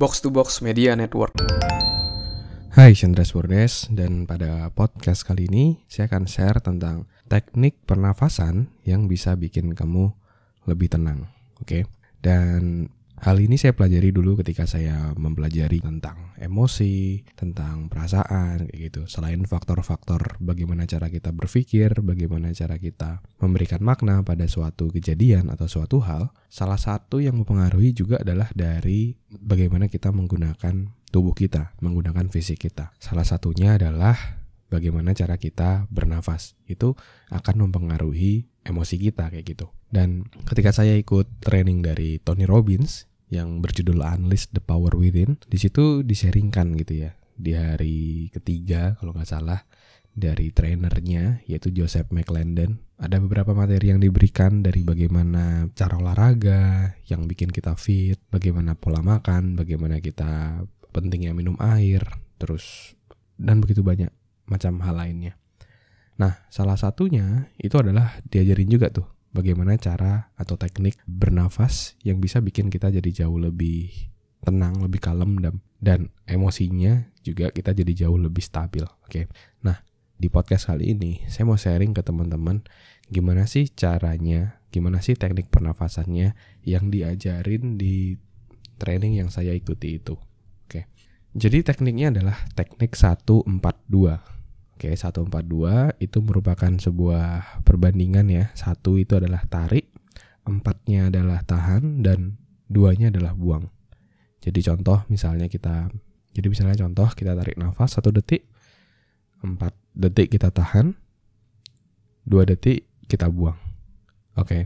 Box to Box Media Network. Hai, Chandras Bordes, dan pada podcast kali ini saya akan share tentang teknik pernafasan yang bisa bikin kamu lebih tenang. Oke. Dan hal ini saya pelajari dulu ketika saya mempelajari tentang emosi, tentang perasaan, kayak gitu. Selain faktor-faktor bagaimana cara kita berpikir, bagaimana cara kita memberikan makna pada suatu kejadian atau suatu hal, salah satu yang mempengaruhi juga adalah dari bagaimana kita menggunakan tubuh kita, menggunakan fisik kita. Salah satunya adalah bagaimana cara kita bernafas. Itu akan mempengaruhi emosi kita kayak gitu. Dan ketika saya ikut training dari Tony Robbins yang berjudul Unleash the Power Within, di situ di-sharingkan gitu ya, di hari ketiga kalau nggak salah, dari trainernya yaitu Joseph McClendon. Ada beberapa materi yang diberikan dari bagaimana cara olahraga yang bikin kita fit, bagaimana pola makan, bagaimana kita pentingnya minum air, terus dan begitu banyak macam hal lainnya. Nah, salah satunya itu adalah diajarin juga tuh bagaimana cara atau teknik bernafas yang bisa bikin kita jadi jauh lebih tenang, lebih kalem, dan emosinya juga kita jadi jauh lebih stabil. Oke. Nah, di podcast kali ini saya mau sharing ke teman-teman gimana sih caranya, gimana sih teknik pernafasannya yang diajarin di training yang saya ikuti itu. Oke. Jadi tekniknya adalah teknik 1-4-2. Oke, 1-4-2 itu merupakan sebuah perbandingan ya. 1 itu adalah tarik, 4-nya adalah tahan, dan 2-nya adalah buang. Jadi misalnya kita tarik nafas 1 detik, 4 detik kita tahan, 2 detik kita buang. Oke.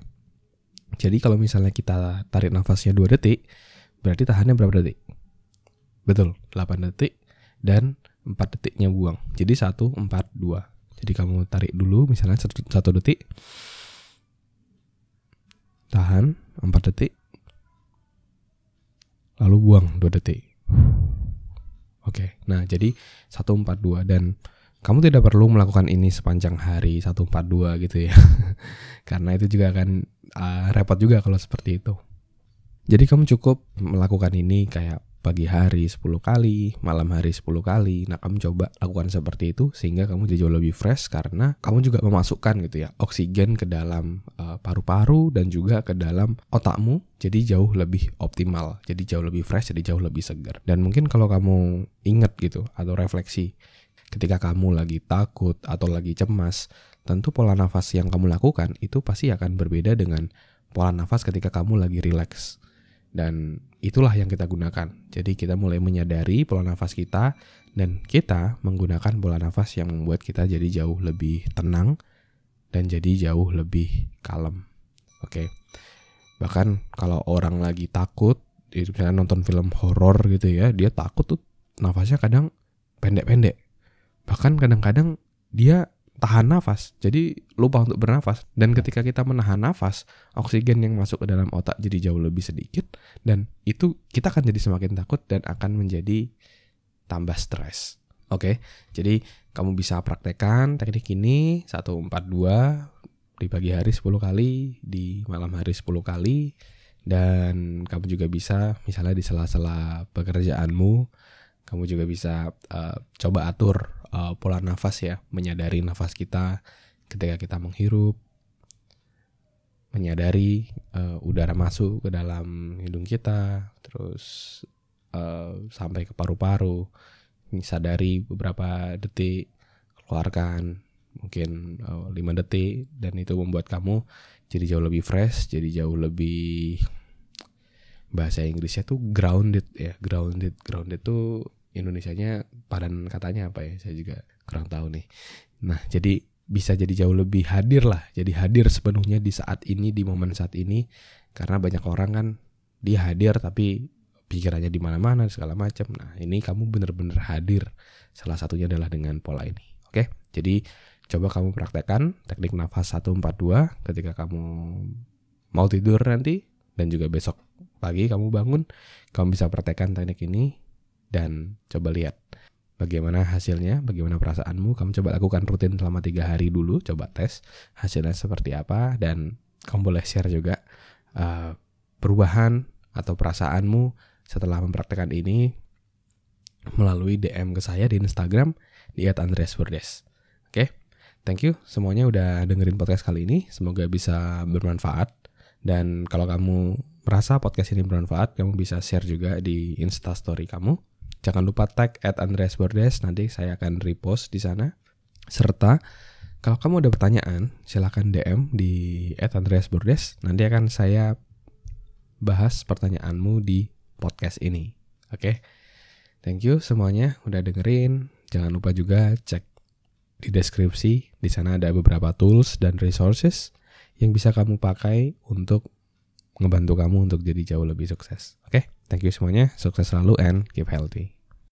Jadi kalau misalnya kita tarik nafasnya 2 detik, berarti tahannya berapa detik? Betul, 8 detik dan 4 detiknya buang. Jadi 1-4-2. Jadi kamu tarik dulu misalnya 1 detik, tahan 4 detik, lalu buang 2 detik. Oke, nah jadi 1-4-2, dan kamu tidak perlu melakukan ini sepanjang hari 1-4-2 gitu ya. Karena itu juga akan repot juga kalau seperti itu. Jadi kamu cukup melakukan ini kayak pagi hari 10 kali, malam hari 10 kali. Nah, kamu coba lakukan seperti itu sehingga kamu jadi jauh lebih fresh, karena kamu juga memasukkan gitu ya oksigen ke dalam paru-paru dan juga ke dalam otakmu, jadi jauh lebih optimal, jadi jauh lebih fresh, jadi jauh lebih segar. Dan mungkin kalau kamu ingat gitu atau refleksi ketika kamu lagi takut atau lagi cemas, tentu pola nafas yang kamu lakukan itu pasti akan berbeda dengan pola nafas ketika kamu lagi relax. Dan itulah yang kita gunakan. Jadi kita mulai menyadari pola nafas kita, dan kita menggunakan pola nafas yang membuat kita jadi jauh lebih tenang dan jadi jauh lebih kalem. Oke. Bahkan kalau orang lagi takut, itu misalnya nonton film horor gitu ya, dia takut tuh nafasnya kadang pendek-pendek. Bahkan kadang-kadang dia tahan nafas, jadi lupa untuk bernafas. Dan ketika kita menahan nafas, oksigen yang masuk ke dalam otak jadi jauh lebih sedikit, dan itu kita akan jadi semakin takut dan akan menjadi tambah stres. Oke, jadi kamu bisa praktekkan teknik ini 1-4-2 di pagi hari 10 kali, di malam hari 10 kali, dan kamu juga bisa misalnya di sela-sela pekerjaanmu, kamu juga bisa coba atur pola nafas ya, menyadari nafas kita ketika kita menghirup, menyadari udara masuk ke dalam hidung kita, terus sampai ke paru-paru, sadari beberapa detik, keluarkan mungkin 5 detik, dan itu membuat kamu jadi jauh lebih fresh, jadi jauh lebih, bahasa Inggrisnya tuh grounded ya, grounded tuh Indonesianya padan katanya apa ya, saya juga kurang tahu nih. Nah, jadi bisa jadi jauh lebih hadir lah, jadi hadir sepenuhnya di saat ini, di momen saat ini. Karena banyak orang kan dia hadir tapi pikirannya di mana-mana segala macam. Nah, ini kamu benar-benar hadir. Salah satunya adalah dengan pola ini. Oke, jadi coba kamu praktekkan teknik nafas 1-4-2 ketika kamu mau tidur nanti, dan juga besok pagi kamu bangun, kamu bisa praktekkan teknik ini. Dan coba lihat bagaimana hasilnya, bagaimana perasaanmu. Kamu coba lakukan rutin selama 3 hari dulu, coba tes hasilnya seperti apa. Dan kamu boleh share juga perubahan atau perasaanmu setelah mempraktekkan ini melalui DM ke saya di Instagram di @andreasburdes. Oke, thank you semuanya udah dengerin podcast kali ini. Semoga bisa bermanfaat. Dan kalau kamu merasa podcast ini bermanfaat, kamu bisa share juga di Instastory kamu. Jangan lupa tag @andreasburdes, nanti saya akan repost di sana. Serta kalau kamu ada pertanyaan, silakan DM di @andreasburdes. Nanti akan saya bahas pertanyaanmu di podcast ini. Oke. Thank you semuanya udah dengerin. Jangan lupa juga cek di deskripsi. Di sana ada beberapa tools dan resources yang bisa kamu pakai untuk ngebantu kamu untuk jadi jauh lebih sukses. Oke. Thank you semuanya. Sukses selalu and keep healthy.